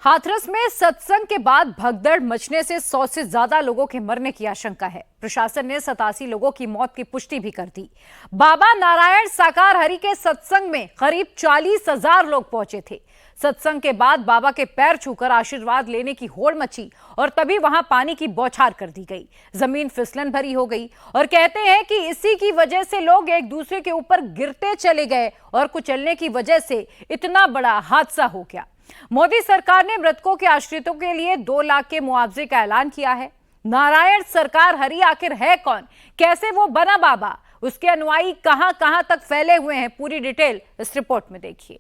हाथरस में सत्संग के बाद भगदड़ मचने से 100 से ज्यादा लोगों के मरने की आशंका है। प्रशासन ने 87 लोगों की मौत की पुष्टि भी कर दी। बाबा नारायण साकार हरि के सत्संग में करीब 40,000 लोग पहुंचे थे। सत्संग के बाद बाबा के पैर छूकर आशीर्वाद लेने की होड़ मची और तभी वहां पानी की बौछार कर दी गई। जमीन फिसलन भरी हो गई और कहते हैं कि इसी की वजह से लोग एक दूसरे के ऊपर गिरते चले गए और कुचलने की वजह से इतना बड़ा हादसा हो गया। मोदी सरकार ने मृतकों के आश्रितों के लिए 2 लाख के मुआवजे का ऐलान किया है। नारायण सरकार हरि आखिर है कौन, कैसे वो बना बाबा, उसके अनुयायी कहां कहां तक फैले हुए हैं, पूरी डिटेल इस रिपोर्ट में देखिए।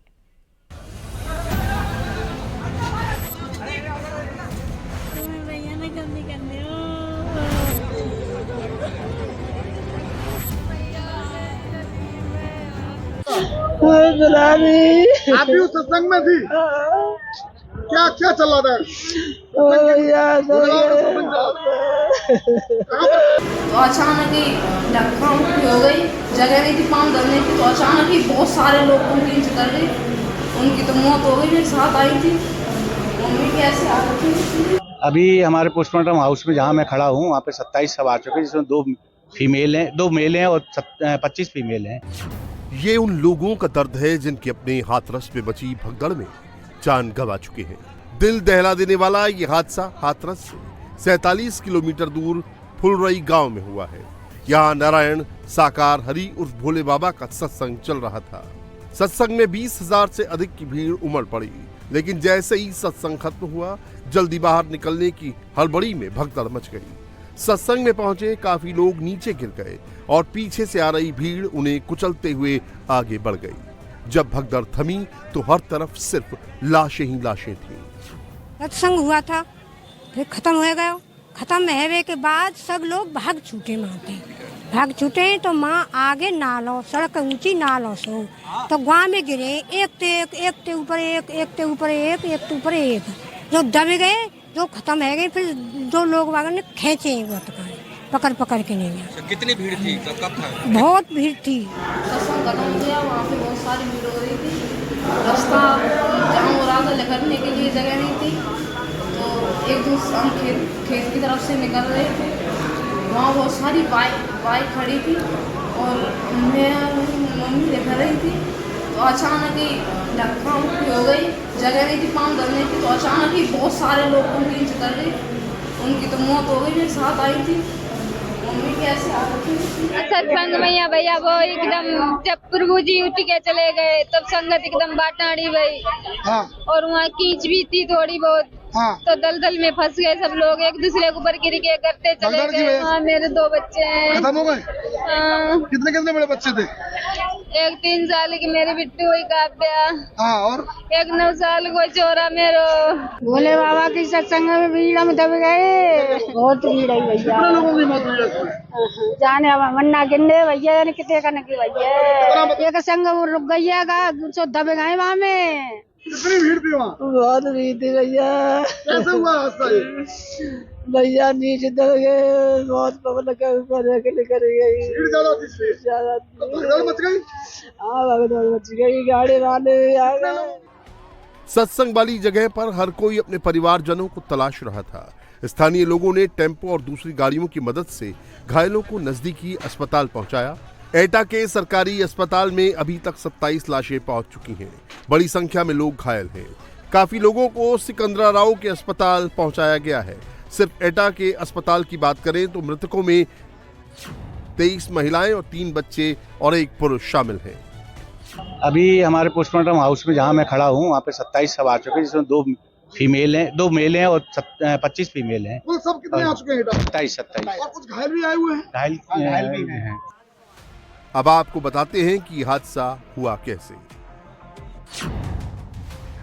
आप भी उस सत्संग में थी? क्या क्या चल रहा था? तो अचानक ही धक्का मुक्की हो गई, जगह नहीं थी पाँव धरने की, तो अचानक ही बहुत सारे लोग उनकी कर गए, उनकी तो मौत हो गई। मेरे साथ आई थी मम्मी, कैसे आ रही थी। अभी हमारे पोस्टमार्टम हाउस में जहाँ मैं खड़ा हूँ वहाँ पे 27 सब आ चुके हैं, जिसमें 2 फीमेल हैं, 2 मेल हैं और 25 फीमेल हैं। ये उन लोगों का दर्द है जिनके अपने हाथरस में मची भगदड़ में जान गंवा चुके हैं। दिल दहला देने वाला ये हादसा हाथरस से 47 किलोमीटर दूर फुलरई गांव में हुआ है। यहाँ नारायण साकार हरि उर्फ भोले बाबा का सत्संग चल रहा था। सत्संग में 20,000 से अधिक की भीड़ उमड़ पड़ी, लेकिन जैसे ही सत्संग खत्म हुआ, जल्दी बाहर निकलने की हड़बड़ी में भगदड़ मच गई। सत्संग में पहुंचे काफी लोग नीचे गिर गए और पीछे से आ रही भीड़ उन्हें कुचलते हुए आगे बढ़ गई। जब भगदड़ थमी तो हर तरफ सिर्फ लाशें ही लाशें थीं। सत्संग हुआ था, फिर खत्म हो गया। खत्म होने के बाद सब लोग भाग छूटे, भाग छूटे तो माँ आगे नालो, सड़क ऊंची नालो सो तो गाँव में गिरे, एक के ऊपर एक, एक के ऊपर एक, एक के ऊपर एक, जो दब गए, जो खत्म हो गए। फिर जो लोग वागन ने खींचे पकड़ के नहीं गया। कितनी भीड़ थी, कब था? बहुत भीड़ थी। सत्संग खत्म हो गया, वहाँ पे बहुत सारी भीड़ हो रही थी। रास्ता जाम हो रहा था, निकलने के लिए जगह नहीं थी, तो एक दूसरे हम खेत की तरफ से निकल रहे थे। वहाँ बहुत सारी बाइक खड़ी थी और मैं मम्मी दिख रही थी, तो अचानक ही धक्का मुक्की हो गई, जगह नहीं थी पाँव धरने की, तो अचानक ही बहुत सारे लोग उनकी कर गए, उनकी तो मौत हो गई। मेरे साथ आई थी मम्मी, कैसे आ रही थी। सत्संग में भैया वो एकदम जब प्रभु जी उठ के चले गए तब संगत एकदम बाटाड़ी गई। हाँ। और वहाँ कीच भी थी थोड़ी बहुत। हाँ। तो दलदल में फंस गए सब लोग, एक दूसरे के ऊपर गिर के करते चले गए। हाँ, मेरे 2 बच्चे हैं। खत्म हो गए? हाँ। कितने बड़े बच्चे थे? एक 3 साल की मेरी बिट्टू हुई काव्या। हाँ, और एक 9 साल को छोरा मेरो। भोले बाबा की सत्संग में भीड़ में दब गए, बहुत भीड़ है भैया। कितने लोगों की मौत हुई इसमें? जाने मन्ना गिनने भैया, कितने का नकी भैया। एक संग वो रुक गई जो दब गए वहाँ में। कितनी भीड़ थी वहाँ? बहुत भीड़ थी भैया। कैसे हुआ हादसा ये? भैया नीचे दब गए, बहुत पब्लिक ऊपर निकल गई। भीड़ ज्यादा थी इसलिए? ज्यादा भगदड़ मच गई? हाँ, भगदड़ मच गई, गाड़ी वाले आ गए। सत्संग वाली जगह पर हर कोई अपने परिवारजनों को तलाश रहा था। स्थानीय लोगों ने टेम्पो और दूसरी गाड़ियों की मदद से घायलों को नजदीकी अस्पताल पहुंचाया। एटा के सरकारी अस्पताल में अभी तक 27 लाशें पहुंच चुकी हैं। बड़ी संख्या में लोग घायल हैं। काफी लोगों को सिकंदराराव के अस्पताल पहुंचाया गया है। सिर्फ एटा के अस्पताल की बात करें तो मृतकों में 23 महिलाएं और 3 बच्चे और 1 पुरुष शामिल हैं। अभी हमारे पोस्टमार्टम हाउस में जहाँ मैं खड़ा हूँ वहाँ पे 27 सब आ चुके हैं, जिसमें 2 फीमेल हैं, 2 मेल हैं और 25 फीमेल हैं। कुल सब कितने आ चुके हैं? 27। और कुछ घायल भी आए हुए हैं? घायल भी हैं। अब आपको बताते हैं कि हादसा हुआ कैसे।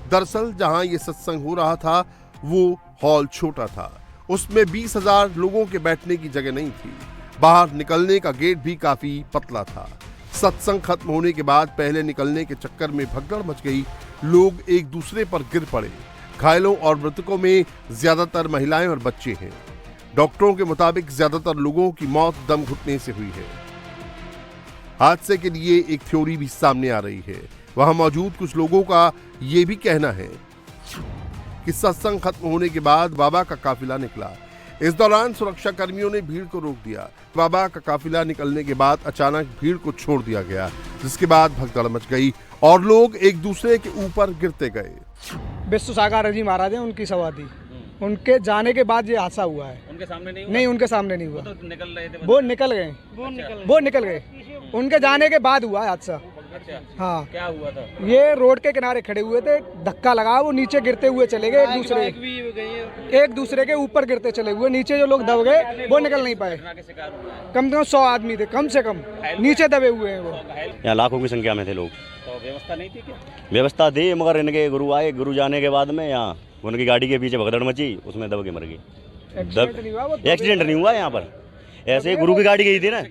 दरअसल जहां ये सत्संग हो रहा था वो हॉल छोटा था, उसमें 20,000 लोगों के बैठने की जगह नहीं थी। बाहर निकलने का गेट भी काफी पतला था। सत्संग खत्म होने के बाद पहले निकलने के चक्कर में भगदड़ मच गई, लोग एक दूसरे पर गिर पड़े। घायलों और मृतकों में ज्यादातर महिलाएं और बच्चे हैं। डॉक्टरों के मुताबिक ज्यादातर लोगों की मौत दम घुटने से हुई है। हादसे के लिए एक थ्योरी भी सामने आ रही है। वहां मौजूद कुछ लोगों का ये भी कहना है कि सत्संग खत्म होने के बाद बाबा का काफिला निकला। इस दौरान सुरक्षा कर्मियों ने भीड़ को रोक दिया। बाबा का काफिला निकलने के बाद अचानक भीड़ को छोड़ दिया गया, जिसके बाद भगदड़ मच गई और लोग एक दूसरे के ऊपर गिरते गए। विश्व साकार हरि महाराज हैं, उनकी समाधि, उनके जाने के बाद ये हादसा हुआ है। उनके सामने नहीं हुआ? नहीं, उनके सामने नहीं हुआ। वो तो निकल रहे थे। वो निकल गए। उनके जाने के बाद हुआ है हादसा। अच्छा, हाँ, क्या हुआ था? ये रोड के किनारे खड़े हुए थे, धक्का लगा, वो नीचे गिरते हुए चले गए। एक दूसरे के ऊपर गिरते चले हुए, नीचे जो लोग दब गए वो निकल नहीं पाए। कम से कम 100 आदमी थे, कम से कम नीचे दबे हुए हैं वो। यहाँ लाखों की संख्या में थे लोग। तो व्यवस्था नहीं थी क्या? व्यवस्था थी, मगर इनके गुरु आए, गुरु जाने के बाद में यहाँ उनकी गाड़ी के पीछे भगदड़ मची, उसमें दब के मर गए। एक्सीडेंट नहीं हुआ यहाँ पर, ऐसे गुरु की गाड़ी गई थी ना,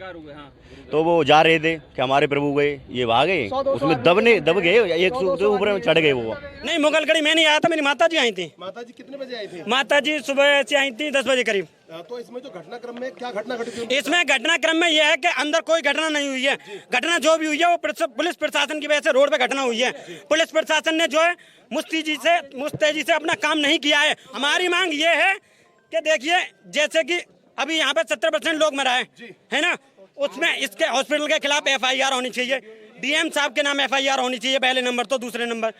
तो वो जा रहे थे कि हमारे प्रभु गए, ये भागे, उसमें दब गए, एक से ऊपर चढ़ गए वो। नहीं, मुगलगढ़ी मैं नहीं आया था, मेरी माता जी आई थी। माता जी कितने बजे आई थी? माता जी सुबह से आई थी 10 बजे करीब। तो इसमें जो घटनाक्रम में क्या घटना घटी थी? इसमें घटनाक्रम में यह है कि अंदर कोई घटना नहीं हुई है। घटना जो भी हुई है वो पुलिस प्रशासन की वजह से रोड पे घटना हुई है। पुलिस प्रशासन ने जो है मुस्तैदी से अपना काम नहीं किया है। हमारी मांग ये है कि देखिए, जैसे कि अभी यहाँ पे 70% लोग मरा है ना, उसमें इसके हॉस्पिटल के खिलाफ FIR होनी चाहिए। DM साहब के नाम FIR होनी चाहिए पहले नंबर, तो दूसरे नंबर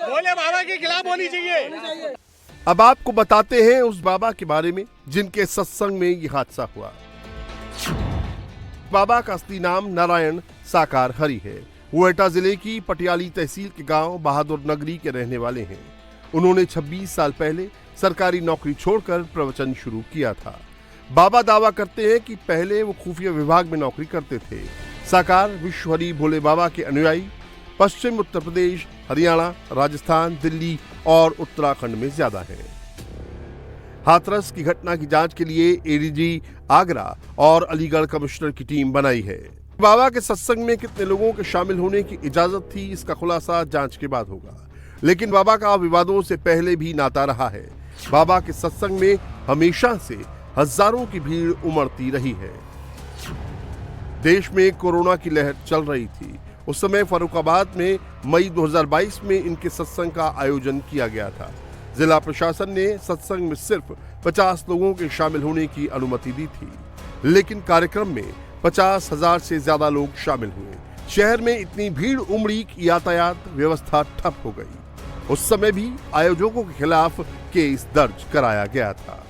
भोले बाबा के खिलाफ होनी चाहिए। अब आपको बताते हैं उस बाबा के बारे में जिनके सत्संग में ये हादसा हुआ। बाबा का असली नाम नारायण साकार हरि है। वो एटा जिले की पटियाली तहसील के गांव बहादुर नगरी के रहने वाले हैं। उन्होंने 26 साल पहले सरकारी नौकरी छोड़कर प्रवचन शुरू किया था। बाबा दावा करते हैं कि पहले वो खुफिया विभाग में नौकरी करते थे। साकार विश्व हरि भोले बाबा के अनुयायी पश्चिम उत्तर प्रदेश, हरियाणा, राजस्थान, दिल्ली और उत्तराखंड में ज्यादा है। हाथरस की घटना की जांच के लिए ADG आगरा और अलीगढ़ कमिश्नर की टीम बनाई है। बाबा के सत्संग में कितने लोगों के शामिल होने की इजाजत थी, इसका खुलासा जांच के बाद होगा। लेकिन बाबा का विवादों से पहले भी नाता रहा है। बाबा के सत्संग में हमेशा से हजारों की भीड़ उमड़ती रही है। देश में कोरोना की लहर चल रही थी। उस समय फर्रुखाबाद में मई 2022 में इनके सत्संग का आयोजन किया गया था। जिला प्रशासन ने सत्संग में सिर्फ 50 लोगों के शामिल होने की अनुमति दी थी, लेकिन कार्यक्रम में 50,000 से ज्यादा लोग शामिल हुए। शहर में इतनी भीड़ उमड़ी कि यातायात व्यवस्था ठप हो गई। उस समय भी आयोजकों के खिलाफ केस दर्ज कराया गया था।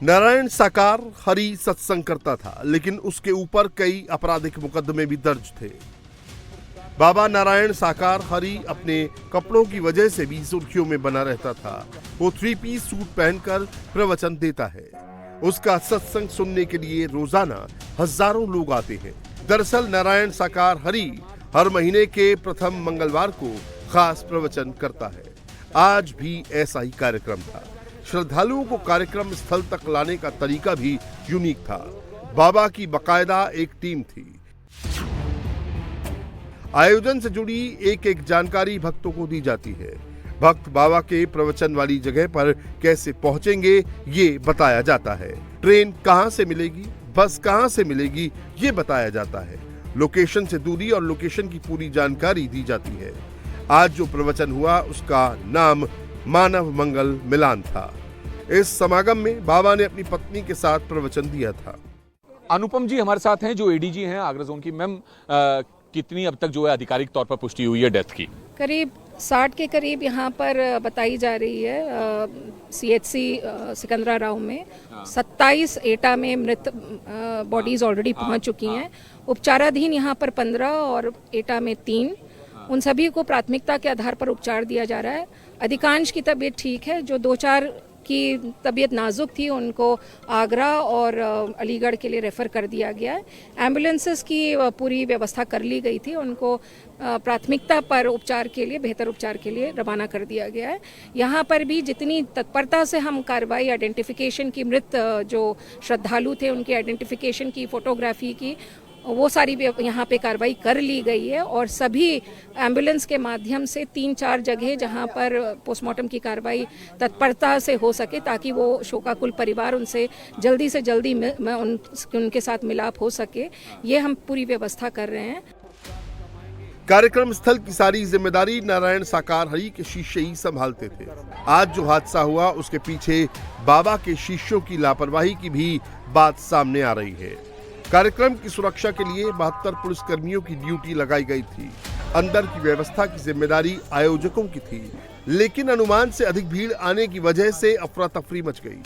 नारायण साकार हरि सत्संग करता था, लेकिन उसके ऊपर कई आपराधिक मुकदमे भी दर्ज थे। बाबा नारायण साकार हरि अपने कपड़ों की वजह से भी सुर्खियों में बना रहता था। वो 3 पीस सूट पहनकर प्रवचन देता है। उसका सत्संग सुनने के लिए रोजाना हजारों लोग आते हैं। दरअसल नारायण साकार हरि हर महीने के प्रथम मंगलवार को खास प्रवचन करता है। आज भी ऐसा ही कार्यक्रम था। श्रद्धालुओं को कार्यक्रम स्थल तक लाने का तरीका भी यूनिक था। बाबा की बकायदा एक टीम थी। आयोजन से जुड़ी एक एक जानकारी भक्तों को दी जाती है। भक्त बाबा के प्रवचन वाली जगह पर कैसे पहुंचेंगे ये बताया जाता है। ट्रेन कहां से मिलेगी, बस कहां से मिलेगी ये बताया जाता है। लोकेशन से दूरी और लोकेशन की पूरी जानकारी दी जाती है। आज जो प्रवचन हुआ उसका नाम मानव मंगल मिलान था। इस समागम में बाबा ने अपनी पत्नी के साथ प्रवचन दिया था। अनुपम जी हमारे साथ हैं जो ADG हैं आगरा जोन की। मैम, कितनी अब तक जो है आधिकारिक तौर पर पुष्टि हुई है डेथ की? करीब 60 के करीब यहाँ पर बताई जा रही है। CHC सिकंदरा राव में 27 एटा में मृत बॉडीज ऑलरेडी पहुँच चुकी हैं। उपचाराधीन यहाँ पर 15 और एटा में 3। उन सभी को प्राथमिकता के आधार पर उपचार दिया जा रहा है। अधिकांश की तबीयत ठीक है। जो 2-4 की तबीयत नाजुक थी उनको आगरा और अलीगढ़ के लिए रेफ़र कर दिया गया है। एम्बुलेंसेस की पूरी व्यवस्था कर ली गई थी। उनको प्राथमिकता पर उपचार के लिए, बेहतर उपचार के लिए रवाना कर दिया गया है। यहाँ पर भी जितनी तत्परता से हम कार्रवाई आइडेंटिफिकेशन की, मृत जो श्रद्धालु थे उनकी आइडेंटिफिकेशन की, फोटोग्राफी की, वो सारी यहाँ पे कार्रवाई कर ली गई है। और सभी एम्बुलेंस के माध्यम से 3-4 जगह जहाँ पर पोस्टमार्टम की कार्रवाई तत्परता से हो सके, ताकि वो शोकाकुल परिवार उनसे जल्दी से जल्दी उनके साथ मिलाप हो सके, ये हम पूरी व्यवस्था कर रहे हैं। कार्यक्रम स्थल की सारी जिम्मेदारी नारायण साकार हरि के शिष्य ही संभालते थे। आज जो हादसा हुआ उसके पीछे बाबा के शिष्यों की लापरवाही की भी बात सामने आ रही है। कार्यक्रम की सुरक्षा के लिए 72 पुलिसकर्मियों की ड्यूटी लगाई गई थी। अंदर की व्यवस्था की जिम्मेदारी आयोजकों की थी, लेकिन अनुमान से अधिक भीड़ आने की वजह से अफरा तफरी मच गई।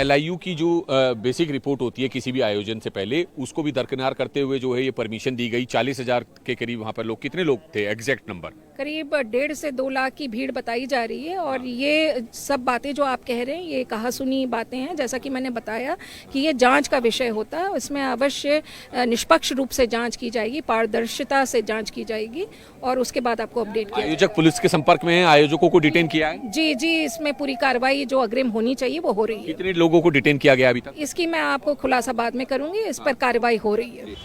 LIU की जो बेसिक रिपोर्ट होती है किसी भी आयोजन से पहले, उसको भी दरकिनार करते हुए जो है ये परमिशन दी गई। 40,000 के करीब वहां पर लोग, कितने लोग थे एग्जैक्ट नंबर? करीब 1.5 से 2 लाख की भीड़ बताई जा रही है। और ये सब बातें जो आप कह रहे हैं ये कहा सुनी बातें हैं। जैसा कि मैंने बताया कि ये जांच का विषय होता है, इसमें अवश्य निष्पक्ष रूप से जांच की जाएगी, पारदर्शिता से जांच की जाएगी और उसके बाद आपको अपडेट किया जाएगा। आयोजक पुलिस के संपर्क में है, आयोजकों को डिटेन किया है? जी, इसमें पूरी कार्रवाई जो अग्रिम होनी चाहिए वो हो रही है। कितने लोगों को डिटेन किया गया अभी तक? इसकी मैं आपको खुलासा बाद में करूंगी। इस पर कार्रवाई हो रही है।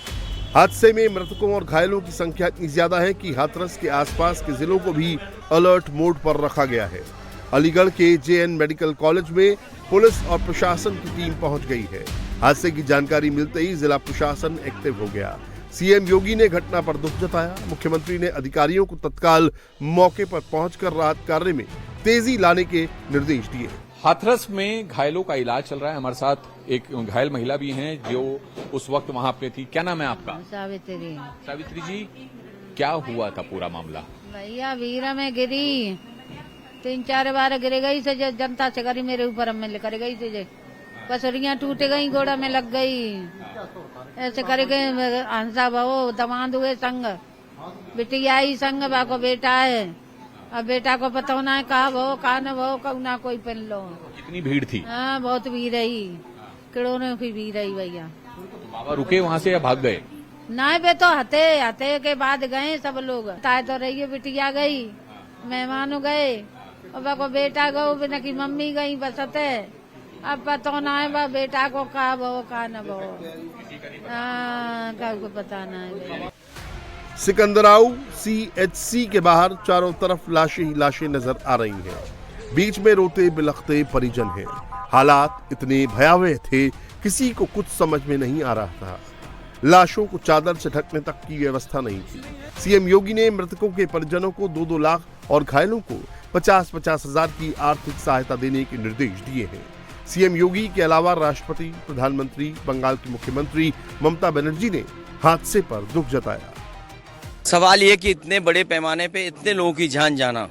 हादसे में मृतकों और घायलों की संख्या इतनी ज्यादा है कि हाथरस के आसपास के जिलों को भी अलर्ट मोड पर रखा गया है। अलीगढ़ के JN मेडिकल कॉलेज में पुलिस और प्रशासन की टीम पहुंच गई है। हादसे की जानकारी मिलते ही जिला प्रशासन एक्टिव हो गया। CM योगी ने घटना पर दुख जताया। मुख्यमंत्री ने अधिकारियों को तत्काल मौके पर पहुंचकर राहत कार्य में तेजी लाने के निर्देश दिए। हाथरस में घायलों का इलाज चल रहा है। हमारे साथ एक घायल महिला भी हैं जो उस वक्त वहां पे थी। क्या नाम है आपका? सावित्री जी, क्या हुआ था पूरा मामला? भैया वीरा में गिरी, 3-4 बार गिर गई से जनता से करी मेरे ऊपर में लेकर गई थी। पसरियां टूट गई, गोड़ा में लग गई, ऐसे कर गए। हंसा बहु दमाद हुए संग, बिटिया आई संग, बाको बेटा है। अब बेटा को पता होना है कहा वो कहा न वो कहू ना कोई पहन लो। कितनी भीड़ थी? हाँ बहुत भीड़ रही, किड़ोने की भीड़ रही भैया। तो बाबा रुके वहाँ से या भाग गए? नहीं बे तो हते के बाद गए सब लोग। ताय तो रही है, बिटिया गई, मेहमान गए, और को बेटा गो बिना की मम्मी गई बस हते। अब पता ना है बा बेटा को कहा वो कहा न वो, को पता ना है। सिकंदराऊ CHC के बाहर चारों तरफ लाशें ही लाशें नजर आ रही हैं। बीच में रोते बिलखते परिजन हैं। हालात इतने भयावह थे, किसी को कुछ समझ में नहीं आ रहा था। लाशों को चादर से ढकने तक की व्यवस्था नहीं थी। CM योगी ने मृतकों के परिजनों को 2-2 लाख और घायलों को 50-50 हजार की आर्थिक सहायता देने के निर्देश दिए हैं। CM योगी के अलावा राष्ट्रपति, प्रधानमंत्री, बंगाल की मुख्यमंत्री ममता बनर्जी ने हादसे पर दुख जताया। सवाल ये कि इतने बड़े पैमाने पे इतने लोगों की जान जाना,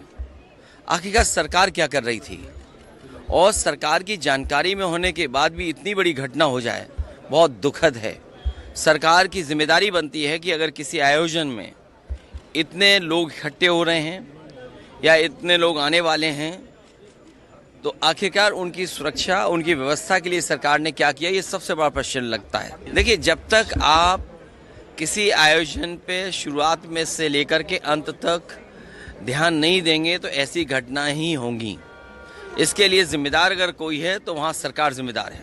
आखिरकार सरकार क्या कर रही थी? और सरकार की जानकारी में होने के बाद भी इतनी बड़ी घटना हो जाए, बहुत दुखद है। सरकार की जिम्मेदारी बनती है कि अगर किसी आयोजन में इतने लोग इकट्ठे हो रहे हैं या इतने लोग आने वाले हैं, तो आखिरकार उनकी सुरक्षा, उनकी व्यवस्था के लिए सरकार ने क्या किया, ये सबसे बड़ा प्रश्न लगता है। देखिए, जब तक आप किसी आयोजन पे शुरुआत में से लेकर के अंत तक ध्यान नहीं देंगे तो ऐसी घटना ही होंगी। इसके लिए जिम्मेदार अगर कोई है तो वहां सरकार जिम्मेदार है।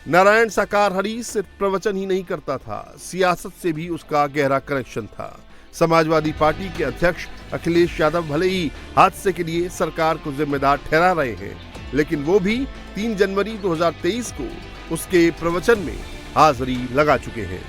नारायण साकार हरि सिर्फ प्रवचन ही नहीं करता था, सियासत से भी उसका गहरा कनेक्शन था। समाजवादी पार्टी के अध्यक्ष अखिलेश यादव भले ही हादसे के लिए सरकार को जिम्मेदार ठहरा रहे हैं, लेकिन वो भी 3 जनवरी 2023 को उसके प्रवचन में हाजिरी लगा चुके हैं।